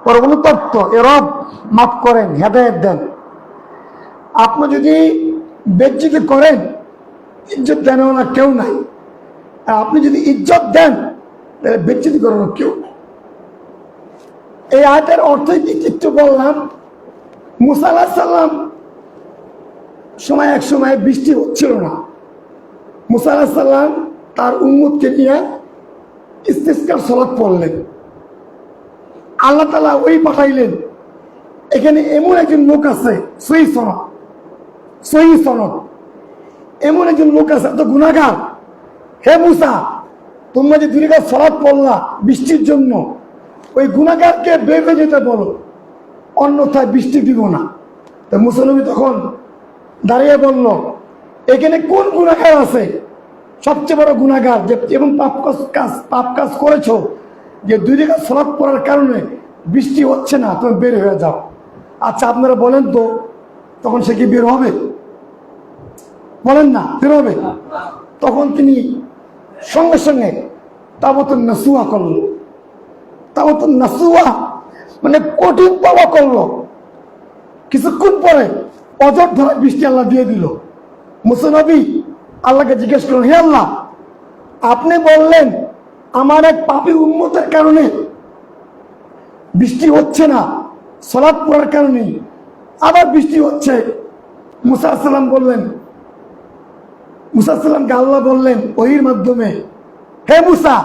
বড় অনুতপ্ত। এ রব মাফ করেন, হেদায়েত দেন। আপনি যদি বেজ্জতি করেন, ইজ্জত দেন না কেউ নাই, আর আপনি যদি ইজ্জত দেন তাহলে বেজ্জতি করানো কেউ নাই। এই আয়াতের অর্থই একটু বললাম। মুসা আলাইহিস সালাম এক সময় বৃষ্টি হচ্ছিল না। মুসা আলাইহিস সালাম তার উম্মতকে নিয়ে ইস্তিসকার সালাত পড়লেন। আল্লাহ তাআলা ওই পাঠাইলেন, এখানে এমন একজন লোক আছে, সহিহ সনদ, এমন একজন লোক আছে এত গুনাহগার, হে মুসা তোমরা যে 2 রাকাত সালাত পড়লা বৃষ্টির জন্য, ওই গুনাহগারকে বের হয়ে যেতে বলো, অন্যথায় বৃষ্টি দিব না। তো মুসা নবী তখন দাঁড়িয়ে বলল, এখানে কোন গুনাহগার আছে, সবচেয়ে বড় গুনাহগার যে এবং পাপ কাজ করেছো, যে 2 রাকাত সালাত পড়ার কারণে বৃষ্টি হচ্ছে না, তুমি বের হয়ে যাও। আচ্ছা আপনারা বলেন তো, তখন সে কি বের হবে? বলেন না, বের হবে? তখন তিনি সঙ্গে সঙ্গে তাওবাতুন নাসুহা করল। তাওবাতুন নাসুহা মানে কঠিন তওবা করলো। কিছুক্ষণ পরে অজর ধরে বৃষ্টি আল্লাহ দিয়ে দিল। মুসা নবী আল্লাহকে জিজ্ঞেস করলেন, হে আল্লাহ, আপনি বললেন আমার এক পাপী উম্মতের কারণে বৃষ্টি হচ্ছে না, সালাত পড়ার কারণে আবার বৃষ্টি হচ্ছে। মুসা আলাইহিস সালাম বললেন, মুসা আলাইহিস সালামকে আল্লাহ বললেন ওহীর মাধ্যমে, হে মুসা,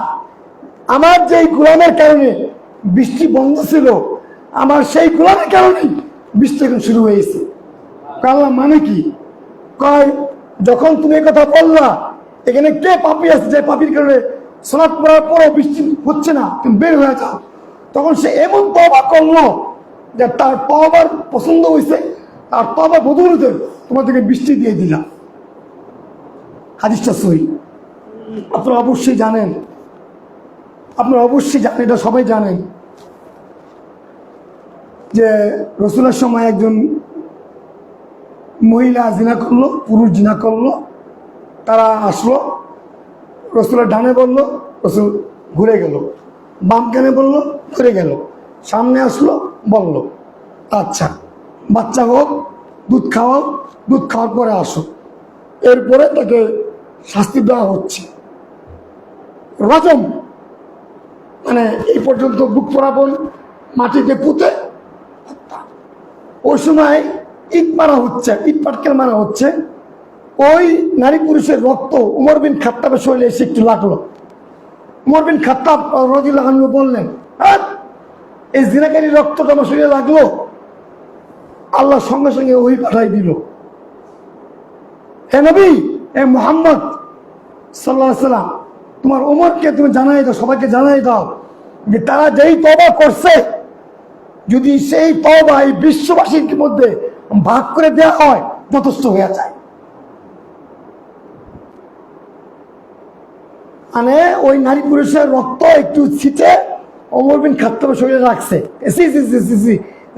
আমার যেই গোলামের কারণে বৃষ্টি বন্ধ ছিল, আমার সেই গোলামের কারণেই বৃষ্টি এখন শুরু হয়েছে। আল্লাহ মানে কি? কয়, যখন তুমি এই কথা বললা, এখানে কে পাপী আছে যে পাপীর কারণে সালাত পড়ার পরও বৃষ্টি হচ্ছে না, তুমি বের হয়ে যাও। তখন সে এমন তওবা করলো যে তার তওবার পছন্দ হয়েছে, আর তওবার বদৌলতে তোমাদেরকে বৃষ্টি দিয়ে দিলাম। হাদিসটা সহিহ। আপনারা অবশ্যই জানেন, এটা সবাই জানেন যে রাসূলের সময় একজন মহিলা জিনা করলো, পুরুষ জিনা করলো। তারা আসলো, রাসূলের ডানে বললো, রাসূল ঘুরে গেল, বাম কানে বললো, ঘুরে গেল, সামনে আসলো, বলল আচ্ছা বাচ্চা হোক, দুধ খাওয়াও, দুধ খাওয়ার পরে আসো। এরপরে তাকে শাস্তি দেওয়া হচ্ছে, রজম, মানে এই পর্যন্ত বুক পরাবন, মাটিতে পুঁতে হত্যা। ওই সময় ইট মারা হচ্ছে, ইট পাটকেল মারা হচ্ছে। ওই নারী পুরুষের রক্ত উমর বিন খাত্তাবের শরীরে এসে একটু লাগলো, উমর বিন খাত্তাব রাদিয়াল্লাহু আনহু বললেন, এই জিনাকারী রক্তটা আমার শরীরে লাগলো, আল্লাহ সঙ্গে সঙ্গে ওহী পাঠাই দিল, হে নবী, হে মুহাম্মদ সাল্লাল্লাহু আলাইহি সাল্লাম, তোমার ওমরকে তুমি জানাই দাও, সবাইকে জানাই দাও যে তারা যেই তওবা করছে, যদি সেই তওবা এই বিশ্ববাসীর মধ্যে ভাগ করে দেওয়া হয় যথেষ্ট হয়ে যায়। মানে ওই নারী পুরুষের রক্ত একটু ছিটে ওমর বিন খাত্তাবের শরীরে রাখছে,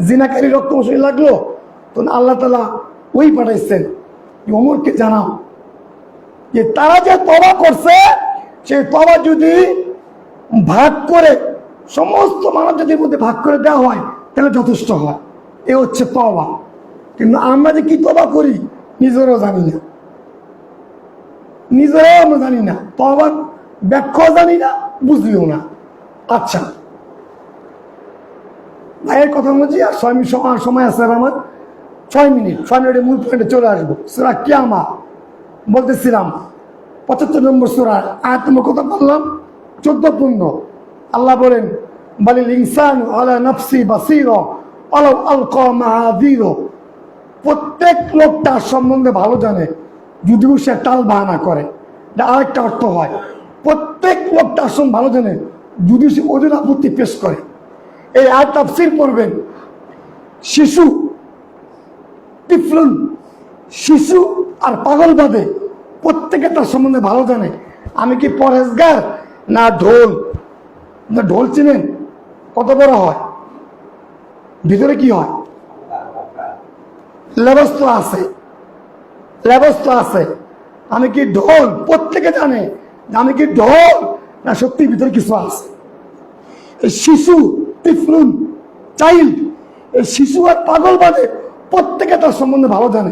জিনাকারী রক্ত শরীরে লাগলো, তো আল্লাহ তাআলা ওই পাঠাইছেন ওমরকে জানাও যে তারা যে তওবা করছে সেই তওবা যদি ভাগ করে সমস্ত মানব জাতির মধ্যে ভাগ করে দেওয়া হয় তাহলে যথেষ্ট হয়। এ হচ্ছে তওবা। কিন্তু আমরা যে কি তওবা করি নিজেরাও জানি না, নিজেরাও আমরা জানি না, তওবার ব্যাখ্যাও জানি না, বুঝলিও না। আচ্ছা, ভাইয়ের কথা বলছি, আর 6 মিনিট সময় আছে আমার, 6 মিনিটে মূল পয়েন্টে চলে আসবো। সূরা কিয়ামা বলতেছিলাম 75 নম্বর সূরা, আয়াত নম্বর কত বললাম? 14-15। আল্লাহ বলেন, বালিল ইনসানু আলা নাফসি বাসীরা ওয়ালাউ আলকা মাআযীরা, প্রত্যেক লোক তার সম্বন্ধে ভালো জানে যদিও সে টাল বাহানা করে। আরেকটা অর্থ হয়, প্রত্যেক লোক তার সম্বন্ধে ভালো জানে যদিও সে ওজোর আপত্তি পেশ করে। এই আয়াত তাফসীর করবেন শিশু, তিফলুন, শিশু আর পাগল বাদে প্রত্যেকে তার সম্বন্ধে ভালো জানে। আমি কি পরহেজগার না ঢোল? না ঢোল চিনেন? কত বড় হয়, ভিতরে কি হয়? লেবাস তো আছে, লেবাস তো আছে। আমি কি ঢোল? প্রত্যেকে জানে আমি কি ঢোল না সত্যি ভিতরে কিছু আছে। এই শিশু, তিফলুন, চাইল্ড, এই শিশু আর পাগল বাদে প্রত্যেকে তার সম্বন্ধে ভালো জানে।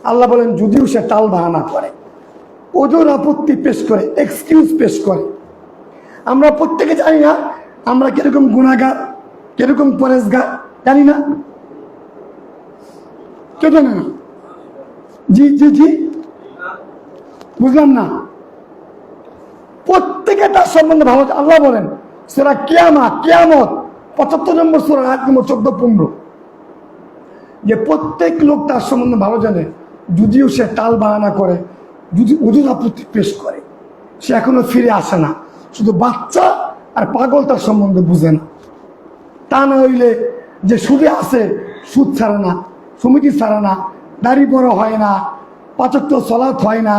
আল্লাহ বলেন যদিও সে টাল বাহানা করে, ওজোর আপত্তি পেশ করে, এক্সকিউজ পেশ করে। আমরা প্রত্যেকে জানি না আমরা কিরকম গুনাহগার, কিরকম পরেশগার, জানি না? কেউ জানে না? জি জি জি, বুঝলাম না। প্রত্যেকে তার সম্বন্ধে ভালো। আল্লাহ বলেন সূরা কিয়ামত 75 নম্বর সূরা, আয়াত নম্বর 14-15, যে প্রত্যেক লোক তার সম্বন্ধে ভালো জানে যদিও সে টাল বাহানা করে, যদি ওজোর আপত্তি পেশ করে। সে এখনো ফিরে আসে না। শুধু বাচ্চা আর পাগল তার সম্বন্ধে বুঝে না। তা না হইলে যে সুদে আছে, সুদ ছাড়ে না, সমিতি ছাড়ে না, দাড়ি বড় হয় না, 5 ওয়াক্ত সালাত হয় না,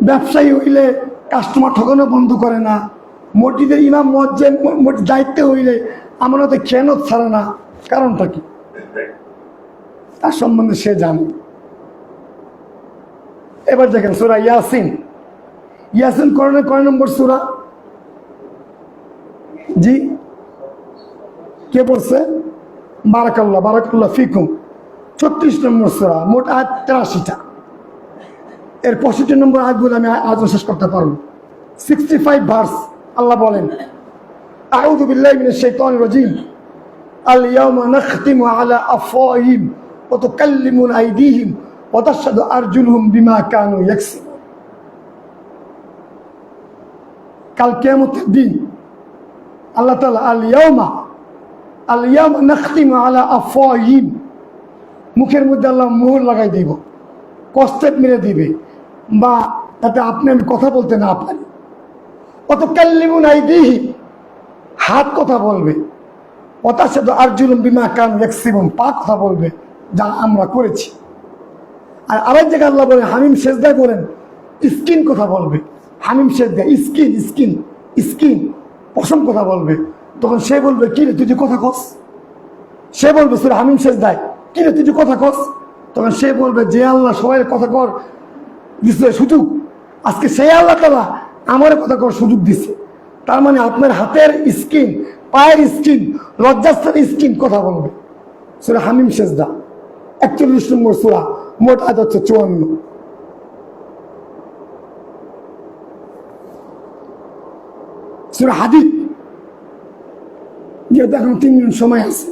ব্যবসায়ী হইলে কাস্টমার ঠকানো বন্ধ করে না, মসজিদের ইমাম মুয়াজ্জিন দায়িত্বে হইলে আমানতে খেয়ানত ছাড়ে না। কারণটা কি? তার সম্বন্ধে সে জানে। এবার দেখেন সূরা ইয়াসিন, ইয়াসিন কোরআনের কয় নম্বর সূরা? জি, কে বলছে? বারাকাল্লাহ ফিকুম, 36 নম্বর সূরা, মোট আয়াত 83টা। এর 65 নম্বর আয়াতগুলো আমি আজ শেষ করতে পারবো। 65 ভার্স। আল্লাহ বলেন, আউযু বিল্লাহি মিনাশ শাইতানির রাজীম, আল ইয়াওমা নাখতিমু আলা আফওয়াহিহিম ওয়া তুকাল্লিমুনা আইদিহিম ওয়া তাশহাদু আরজুলুহুম বিমা কানু ইয়াকসিবুন। কাল কিয়ামতের দিন আল্লাহ তাআলা আল ইয়াওমা নাখতিমু আলা আফওয়াহিহিম, মুখের মধ্যে আল্লাহ মোহর লাগাই দিব, কষ্টেপ মেরে দিবে, বা তাতে আপনি আমি কথা বলতে না পারি। ওয়া তুকাল্লিমুনা আইদিহিম, হাত কথা বলবে, ওয়া তাশহাদু আরজুলুহুম বিমা কানু ইয়াকসিবুন, পা কথা বলবে যা আমরা করেছি। আর আরেক জায়গায় আল্লাহ বলেন, হামিম সেজদায় বলেন স্কিন কথা বলবে। হামিম সেজদায় স্কিন পশম কথা বলবে। তখন সে বলবে, কি রে তুই যে কথা কস? সে বলবে সূরা হামিম সেজদায়, কি রে তুই যে কথা কস? তখন সে বলবে, যে আল্লাহ সবাই কথা কর দিচ্ছে সুযোগ, আজকে সেই আল্লাহ তাআলা আমার কথা কর সুযোগ দিচ্ছে। তার মানে আপনার হাতের স্কিন, পায়ের স্কিন, লজ্জাস্থানের স্কিন কথা বলবে। সূরা হামিম সেজদা 41 নম্বর সূরা, মোট আয়াত হচ্ছে 54। সূরা হাদীদ, যেহেতু এখন 3 মিনিট সময় আছে,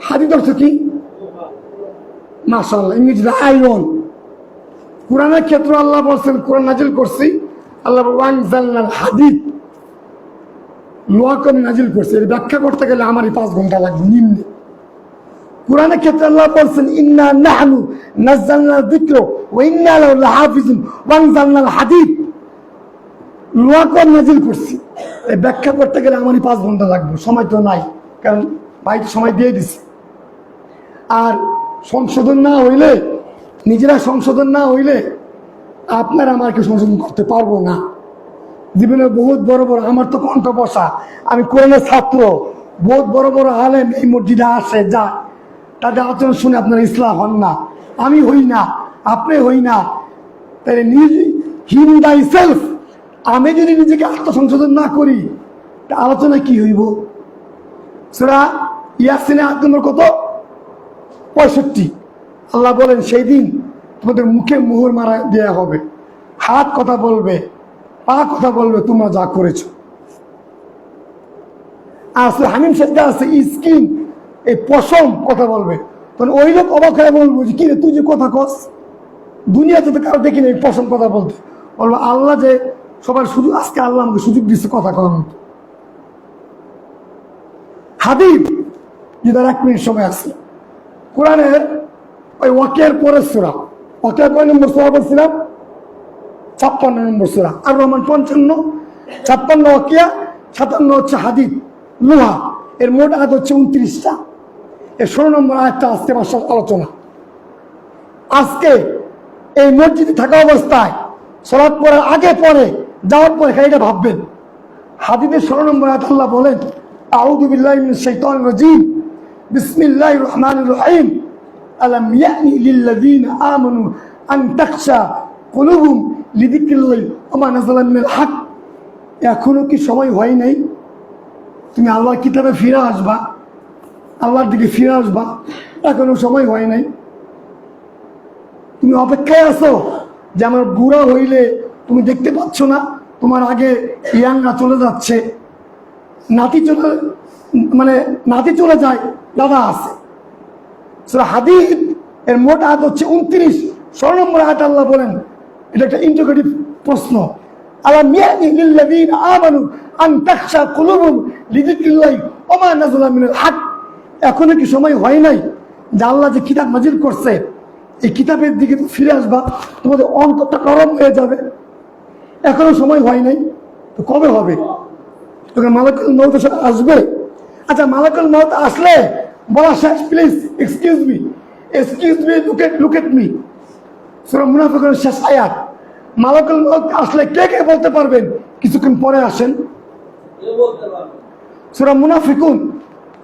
হাদীদ অর্থ কি? মাশাআল্লাহ, ইংরেজিতে আয়রন। কোরআনের ক্ষেত্রে আল্লাহ বলছেন, কোরআন নাজিল করছি আল্লাহ ওয়ানজালনাল হাদিদ, লোহাকে আমি নাজিল করছি। এর ব্যাখ্যা করতে গেলে আমারই 5 ঘন্টা লাগবে নিম্নে। কোরআনের ক্ষেত্রে আল্লাহ বলছেন ইন্না নাহনু নাযালনা যিকরা ওয়া ইন্না লাহু লাহাফিজুন ওয়ানজালনাল হাদিদ, লোহাকে আমি নাজিল করছি। এই ব্যাখ্যা করতে গেলে আমারই 5 ঘন্টা লাগবে, সময় তো নাই, কারণ ভাই সময় দিয়ে দিছে। আর সংশোধন না হইলে, নিজেরা সংশোধন না হইলে আপনারা আমাকে সংশোধন করতে পারবো না। জীবনে বহুত বড় বড়, আমার তো কণ্ঠ বসা, আমি কোরআনের ছাত্র, বহুত বড় বড় আলেম এই মসজিদে আসে যায়, তাদের আচরণ শুনে আপনারা ইসলাম হন না, আমি হই না, আপনি হই না। তাই হিম দাই সেলফ, আমি যদি নিজেকে আত্মসংশোধন না করি তা আলোচনা কি হইব? সূরা ইয়াসিনে আয়াত নম্বর কত? 65। আল্লাহ বলেন সেই দিন তোমাদের মুখে মোহর মারা দেওয়া হবে, হাত কথা বলবে, পা কথা বলবে তোমরা যা করেছো। আর হামিম সেজদা আছে স্কিন, এই পশম কথা বলবে। তখন ওই লোক অবাক হয়ে বলবো যে কি রে তুই যে কথা কস, দুনিয়াতে তো কারো দেখিনি এই পশম কথা বলতে। বলবো আল্লাহ যে সবার সুযোগ, আজকে আল্লাহ আমাকে সুযোগ দিচ্ছে কথা করার মতো। হাবিব যেটার 1 মিনিট সময় আছে, কোরআনের ওই ওয়াকিয়ার পরের সূরা, ওয়াকিয়া কয় নম্বর সূরা বলছিলাম? 56 নম্বর সূরা। আর রহমান 55, 56 ওয়াকিয়া, 57 হচ্ছে হাদিদ লোহা। এর মোট আয়াত হচ্ছে 29টা। এর 16 নম্বর আয়াতটা আজকে মাসার আলোচনা। আজকে এই মসজিদে থাকা অবস্থায় সালাত পড়ার আগে পরে যাওয়ার পরে এটা ভাববেন, হাদিদের 16 নম্বর আয়াত আল্লাহ বলেন আউযু বিল্লাহি মিনাশ শাইতানির রাজীম বিসমিল্লাহির রহমানির রহিম আলাম ইয়ানি লিল্লাযিনা আমানু আন তাখশা কুলুবুহুম লিযিকরিল্লাহি ওয়া মা নাযালা মিনাল হক। এখনো কি সময় হয় নাই তুমি আল্লাহর কিতাবে ফিরে আসবা, আল্লাহর দিকে ফিরে আসবা? এখনো সময় হয় নাই। তুমি অপেক্ষায় আছো যে আমার বুড়া হইলে তুমি দেখতে পাচ্ছ না, তোমার আগে ইয়াংরা চলে যাচ্ছে, নাতি চলে যায়, দাদা আছে। সূরা হাদিদ এর মোট আয়াত হচ্ছে 29। 16 নম্বর আয়াত আল্লাহ বলেন, এটা একটা ইন্টারোগেটিভ প্রশ্ন, আলাম ইয়ানি লিল্লাযিনা আমানু আন তাখশা কুলুবুহুম লিযিকরিল্লাহি ওয়া মা নাযালা মিনাল হক। এখনো কি সময় হয় নাই যে আল্লাহ যে কিতাব নাজিল করছে এই কিতাবের দিকে ফিরে আসবা, তোমাদের অন্তরটা নরম হয়ে যাবে? এখনো সময় হয় নাই, তো কবে হবে? তখন মালাকুল মউত আসবে। আচ্ছা মালাকুল মউত আসলে বলা শেষ, please excuse me, look at me. সূরা মুনাফিকুনের শেষ আয়াত। মালাকুল মউত আসলে কে কে বলতে পারবেন? কিছুক্ষণ পরে আসেন। সূরা মুনাফিকুন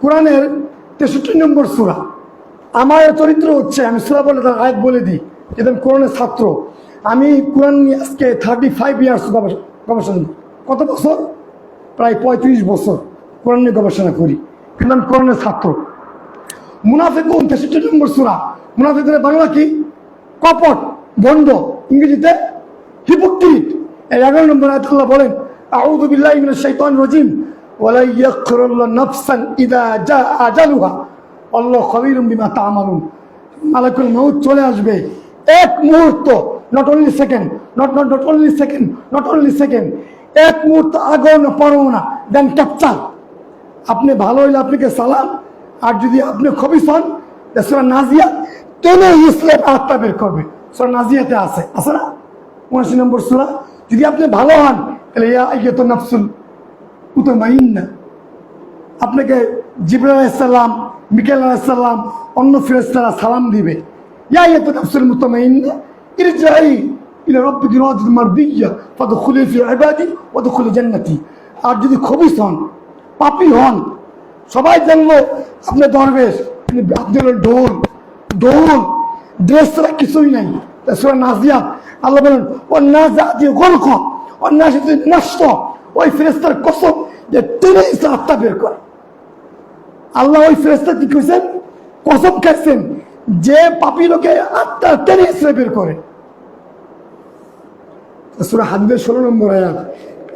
কোরআনের 63 নম্বর সূরা। আমার চরিত্র হচ্ছে, আমি সূরা বলে তার আয়াত বলে দিই, যেহেতু আমি কোরআনের ছাত্র। আমি কোরআন নিয়ে আজকে 35 ইয়ার্স গবেষণা। কত বছর? প্রায় 35 বছর কোরআন নিয়ে গবেষণা করি, কিন্তু আমি কোরআনের ছাত্র। মুনাফিকুন 63 নম্বর সূরা। মুনাফিকুনের বাংলা কি? কপট, ভণ্ড, ইংরেজিতে হিপোক্রিট। এর 11 নম্বর আয়াত আল্লাহ বলেন আউযু বিল্লাহি মিনাশ শাইতানির রাজীম ওয়ালা ইয়াখরুল্লাহু নাফসান ইযা জাআ আজালুহা আল্লাহু খাবীরুম বিমা তা'মালুন। মালাকুল মউত চলে আসবে এক মুহূর্ত, not only second, not only second, এক মুহূর্ত আগেও না পরেও না, দেন ক্যাপচার। আপনি ভালো হইলে আপনাকে সালাম, আর যদি আপনি খবিস হন সূরা নাজিয়াত টেনে হিসলে আত্মা বের করবে। সূরা নাজিয়াতে আছে না 79 নম্বর সূরা। যদি আপনি ভালো হন তাহলে ইয়া আইয়াতুন নাফসুল মুতমাইন্না, আপনাকে জিবরাইল আলাইহিস সালাম, মিকাইল আলাইহিস সালাম, অন্য ফেরেশতারা সালাম দিবে, ইয়া আইয়াতুন নাফসুল মুতমাইন্না ইরজিই ইলা রাব্বিকি রাদিয়াতাম মারদিয়্যা ফাদখুলি ফি ইবাদি ওয়াদখুলি জান্নাতি। আর যদি খবিস হন, পাপী হন, সবাই জানলো আপনি দরবেশ, আপনি হলো ঢোল, ড্রেস ছাড়া কিছুই নাই। সূরা নাজিয়াত আল্লাহ বলেন ওয়ান্নাযাতি গলকা, ওয়ান্নাশিতি নষ্ট, ওই ফেরেশতার কসম যে টেনে আত্মা বের করে। আল্লাহ ওই ফেরেশতা কি কইছেন? কসম খাইছেন যে পাপী লোকে আত্মা টেনে বের করে। সূরা হাদীদের 16 নম্বর আয়াত।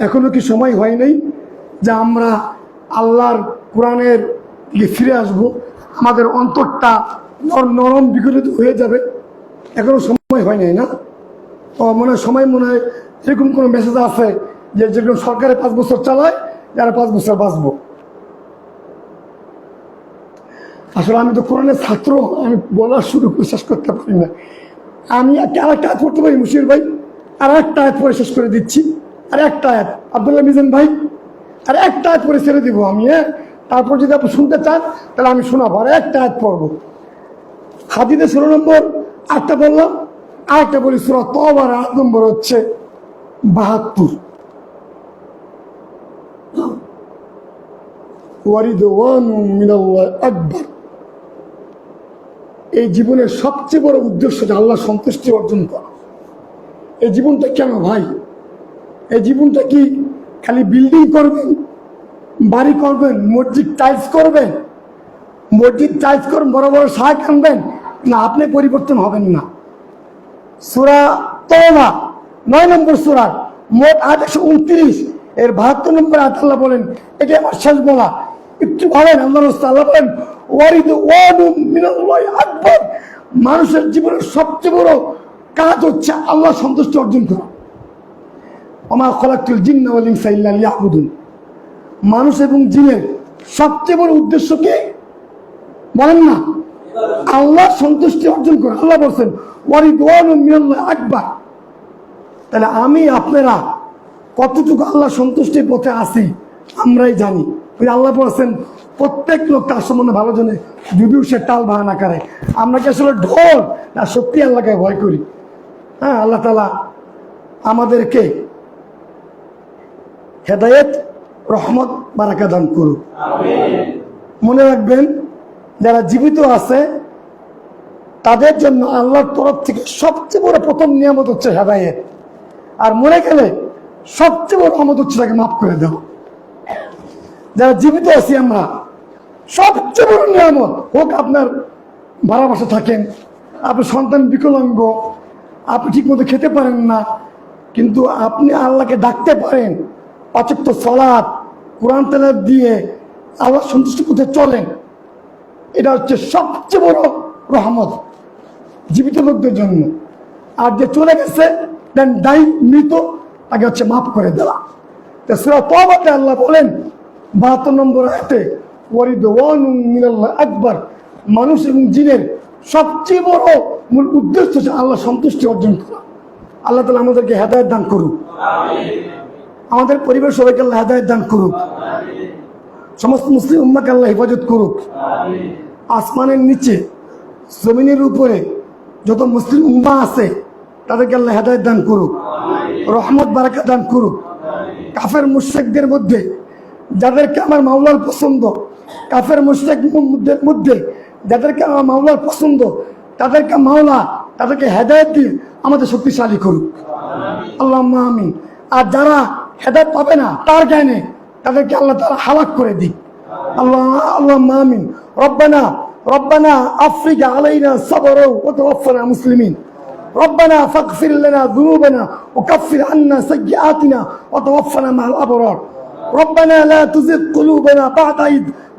এখনো কি সময় হয় নাই যে আমরা আল্লাহর কোরআনের দিকে ফিরে আসব, আমাদের অন্তরটা নরম বিগলিত হয়ে যাবে? এখনো সময় হয় নাই না? মনে হয় এরকম কোনো মেসেজ আছে যে যেরকম সরকারে 5 বছর চালায় যারা 5 বছর বাঁচবো? আসলে আমি তো কোরআনের ছাত্র, আমি বলার শুরু শেষ করতে পারি না। আমি আরেকটা আয়াত পড়তে পারি মুশির ভাই? আর একটা আয়াত পরে শেষ করে দিচ্ছি। আর একটা আয়াত আব্দুল্লাহ মিজান ভাই, আর একটা আয়াত পরে ছেড়ে দিব আমি। তারপর যদি আপনি শুনতে চান তাহলে আমি শোনাবো। আর একটা আয়াত পড়বো। হাদিসে 16 নম্বর 8টা বললাম, আরেকটা বলি সূরা তওবার 8 নম্বর হচ্ছে 72। ওয়ারিদওয়ানুম মিনাল্লাহি আকবার। এই জীবনের সবচেয়ে বড় উদ্দেশ্য যে আল্লাহ সন্তুষ্টি অর্জন করা। এই জীবনটা কেন ভাই? এই জীবনটা কি খালি বিল্ডিং করবেন, বাড়ি করবেন, মসজিদ টাইলস করবেন, মসজিদ টাইলস করবেন, বড় বড় শাক আনবেন? না, আপনি পরিবর্তন হবেন না। সূরা তওবা 9 নম্বর সূরা মোট 129 এর 72 নম্বর আয়াত আল্লাহ বলেন, এটা আমার শেষ বলা, একটু ভাবেন। আল্লাহ বলেন ওয়ারিদওয়ানুম মিনাল্লাহি আকবার। মানুষের জীবনের সবচেয়ে বড় কাজ হচ্ছে আল্লাহ সন্তুষ্টি অর্জন করা। ওমা খালাকতুল জিন্না ওয়াল ইনসা ইল্লা লিয়াবুদুন। মানুষ এবং জিনের সবচেয়ে বড় উদ্দেশ্য কি বলেন না? আল্লাহ সন্তুষ্টি অর্জন করা। আল্লাহ বলছেন ওয়ারিদওয়ানুম মিনাল্লাহি আকবার। তাহলে আমি আপনারা কতটুকু আল্লাহ সন্তুষ্টির পথে আছি আমরাই জানি। ওই আল্লাহ বলছেন প্রত্যেক লোক তার সম্বন্ধে ভালো জানে, যদিও সে টাল বাহানা করে। আমরা কি আসলে ঢোল না সত্যি আল্লাহকে ভয় করি? হ্যাঁ, আল্লাহ তাআলা আমাদেরকে হেদায়েত, রহমত, বারাকা দান করুক। মনে রাখবেন, যারা জীবিত আছে তাদের জন্য আল্লাহর তরফ থেকে সবচেয়ে বড় প্রথম নিয়ামত হচ্ছে হেদায়েত। আর মরে গেলে সবচেয়ে বড় রহমত হচ্ছে তাকে মাফ করে দেওয়া। যারা জীবিত আছি আমরা, সবচেয়ে বড় নিয়ামত হোক আপনার ভাড়া বাসা থাকেন, আপনার সন্তান বিকলাঙ্গ, আপনি ঠিক মতো খেতে পারেন না, কিন্তু আপনি আল্লাহকে ডাকতে পারেন, 5 ওয়াক্ত সালাত, কোরআন তেলাওয়াত দিয়ে আল্লাহ সন্তুষ্টি করতে চলেন। এটা হচ্ছে সবচেয়ে বড় রহমত জীবিত লোকদের জন্য। আর যে চলে গেছে দেন দায়ী মৃত, তাকে হচ্ছে মাফ করে দেওয়া। সূরা তওবাতে আল্লাহ বলেন 72 নম্বর আয়াতে ওয়ারিদওয়ানুম মিনাল্লাহি আকবার। মানুষ এবং জিনের সবচেয়ে বড় মূল উদ্দেশ্য হচ্ছে আল্লাহ সন্তুষ্টি অর্জন করা। আল্লাহ তাআলা আমাদেরকে হেদায়েত দান করুক। আমাদের পরিবার সবাইকে আল্লাহ হেদায়েত দান করুক। সমস্ত মুসলিম উম্মাহকে আল্লাহ হেফাজত করুক। আসমানের নিচে, জমিনের উপরে যত মুসলিম উম্মাহ আছে তাদেরকে আল্লাহ হেদায়েত দান করুক, রহমত বারাকা দান করুক। কাফের মুশরিকদের মধ্যে যাদেরকে আমার মাওলার পছন্দ, কাফের মুশরিকদের মধ্যে যাদেরকে আমার মাওলার পছন্দ, তাদেরকে মাওলা তাদেরকে হেদায়েত দিয়ে আমাদের শক্তিশালী করুক। আল্লাহুম্মা আমিন। আর যারা হেদায়েত পাবে না তার জ্ঞানে, তাদেরকে আল্লাহ তাআলা হালাক করে দিক। আল্লাহুম্মা আমিন। রব্বানা আফরিগা আলাইনা সাবরা ওয়া তাওয়াফানা মুসলিমিন। ربنا فاغفر لنا ذنوبنا وكفر عنا سيئاتنا وتوفنا مع الأبرار. ربنا لا تزغ قلوبنا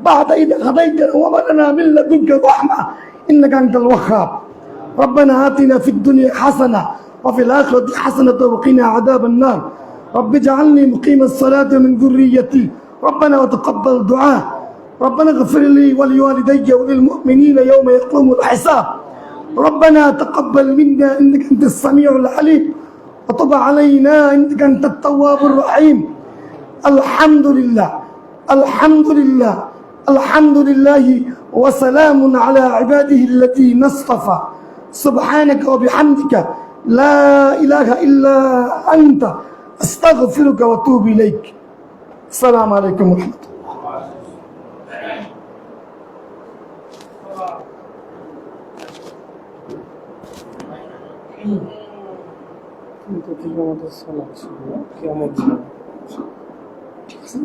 بعد إذ هديتنا وهب لنا من لدنك رحمة إنك أنت الوهاب. ربنا آتنا في الدنيا حسنة وفي الآخرة حسنة وقنا عذاب النار. رب اجعلني مقيم الصلاة من ذريتي ربنا وتقبل دعاء. ربنا اغفر لي ولوالدي وللمؤمنين يوم يقوم الحساب. ربنا تقبل منا إنك أنت السميع العليم وتب علينا إنك أنت التواب الرحيم. الحمد لله الحمد لله الحمد لله وسلام على عباده الذين اصطفى. سبحانك وبحمدك لا إله إلا أنت أستغفرك وأتوب إليك. السلام عليكم ورحمة الله. কিন্তু আমাদের সালাত ছিল কিয়ামত। ঠিক আছে।